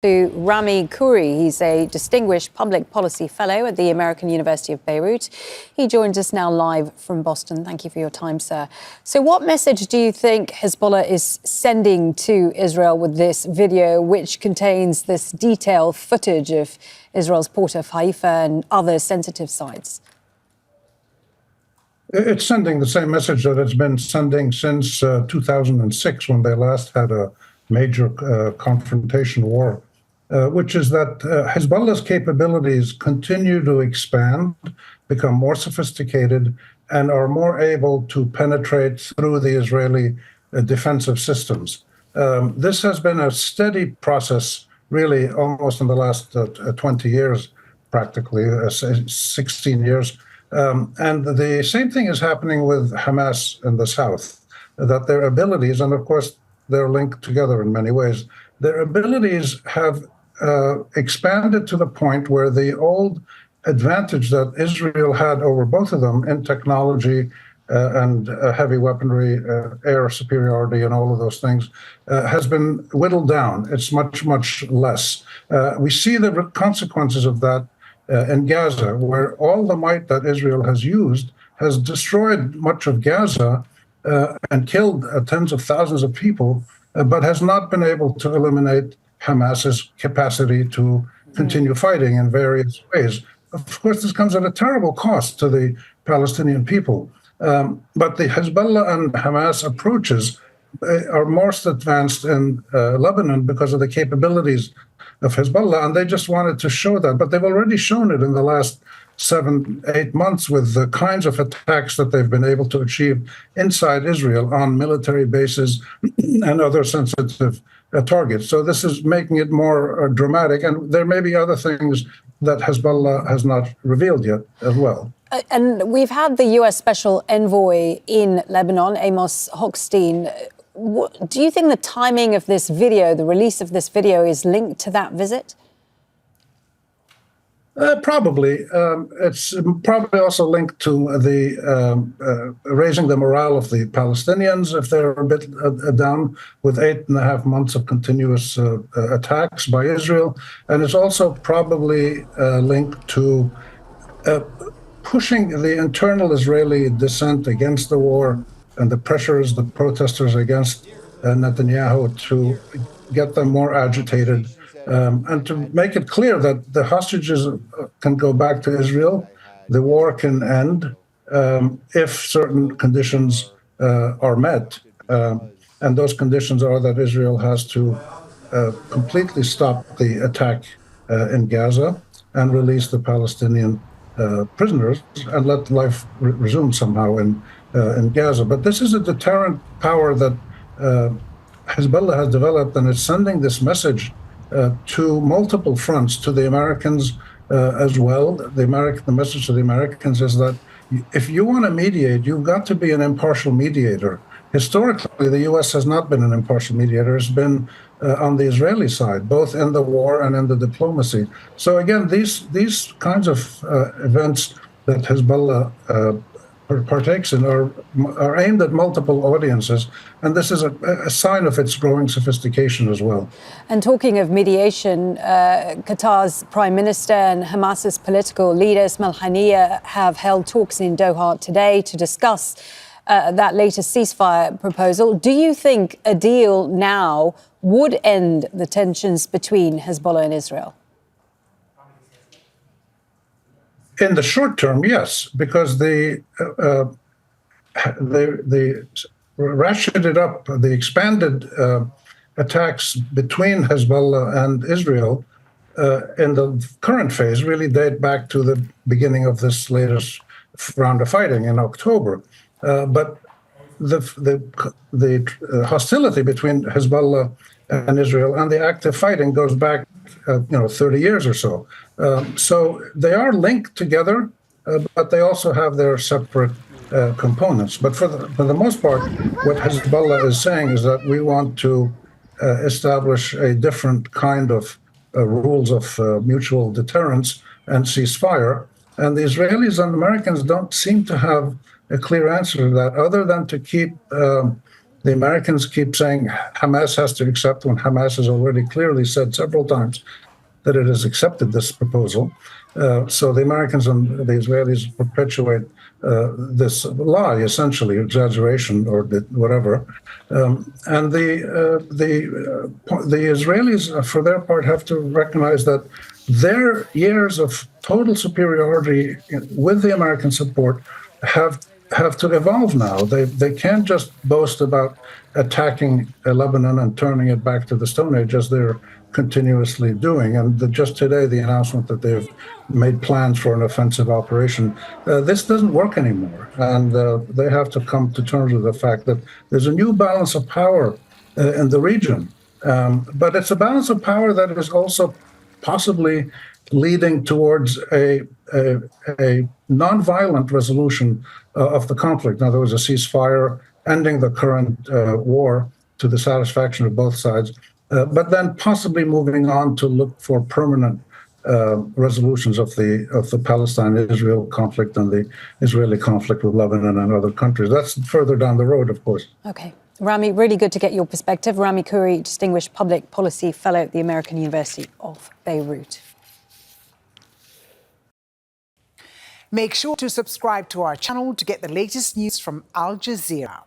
To Rami Khoury. He's a distinguished public policy fellow at the American University of Beirut. He joins us now live from Boston. Thank you for your time, sir. So what message do you think Hezbollah is sending to Israel with this video, which contains this detailed footage of Israel's port of Haifa and other sensitive sites? It's sending the same message that it's been sending since 2006, when they last had a major confrontation war. Which is that Hezbollah's capabilities continue to expand, become more sophisticated, and are more able to penetrate through the Israeli defensive systems. This has been a steady process, really, almost in the last 20 years, practically, 16 years. And the same thing is happening with Hamas in the south, that their abilities, and of course, they're linked together in many ways, their abilities have expanded to the point where the old advantage that Israel had over both of them in technology and heavy weaponry, air superiority, and all of those things has been whittled down. It's much, much less. We see the consequences of that in Gaza, where all the might that Israel has used has destroyed much of Gaza and killed tens of thousands of people, but has not been able to eliminate Hamas's capacity to continue fighting in various ways. Of course, this comes at a terrible cost to the Palestinian people. But the Hezbollah and Hamas approaches are most advanced in Lebanon because of the capabilities of Hezbollah, and they just wanted to show that. But they've already shown it in the last 7-8 months with the kinds of attacks that they've been able to achieve inside Israel on military bases and other sensitive targets. So this is making it more dramatic, and there may be other things that Hezbollah has not revealed yet as well. And we've had the U.S. Special Envoy in Lebanon, Amos Hochstein. Do you think the timing of this video, the release of this video, is linked to that visit? Probably. It's probably also linked to the raising the morale of the Palestinians if they're a bit down with 8.5 months of continuous attacks by Israel. And it's also probably linked to pushing the internal Israeli dissent against the war and the pressures, the protesters against Netanyahu, to get them more agitated. And to make it clear that the hostages can go back to Israel, the war can end if certain conditions are met. And those conditions are that Israel has to completely stop the attack in Gaza and release the Palestinian prisoners and let life resume somehow in Gaza. But this is a deterrent power that Hezbollah has developed, and it's sending this message to multiple fronts, to the Americans as well. The message to the Americans is that if you want to mediate, you've got to be an impartial mediator. Historically, the U.S. has not been an impartial mediator. It's been on the Israeli side, both in the war and in the diplomacy. So again, these kinds of events that Hezbollah partakes in are aimed at multiple audiences, and this is a sign of its growing sophistication as well. And talking of mediation, Qatar's Prime Minister and Hamas's political leader Ismail Haniyeh have held talks in Doha today to discuss that latest ceasefire proposal. Do you think a deal now would end the tensions between Hezbollah and Israel? In the short term, yes, because they ratcheted up, the expanded attacks between Hezbollah and Israel in the current phase really date back to the beginning of this latest round of fighting in October. But the hostility between Hezbollah and Israel and the active fighting goes back 30 years or so. So they are linked together, but they also have their separate components. But for the most part, what Hezbollah is saying is that we want to establish a different kind of rules of mutual deterrence and ceasefire. And the Israelis and Americans don't seem to have a clear answer to that, other than to keep The Americans keep saying Hamas has to accept when Hamas has already clearly said several times that it has accepted this proposal. So the Americans and the Israelis perpetuate this lie, essentially, exaggeration or whatever. And the Israelis, for their part, have to recognize that their years of total superiority with the American support have to evolve now. They can't just boast about attacking Lebanon and turning it back to the Stone Age as they're continuously doing. And just today, the announcement that they've made plans for an offensive operation, this doesn't work anymore. And they have to come to terms with the fact that there's a new balance of power in the region. But it's a balance of power that is also possibly leading towards a nonviolent resolution of the conflict. In other words, a ceasefire, ending the current war to the satisfaction of both sides, but then possibly moving on to look for permanent resolutions of the Palestine-Israel conflict and the Israeli conflict with Lebanon and other countries. That's further down the road, of course. Okay. Rami, really good to get your perspective. Rami Khoury, Distinguished Public Policy Fellow at the American University of Beirut. Make sure to subscribe to our channel to get the latest news from Al Jazeera.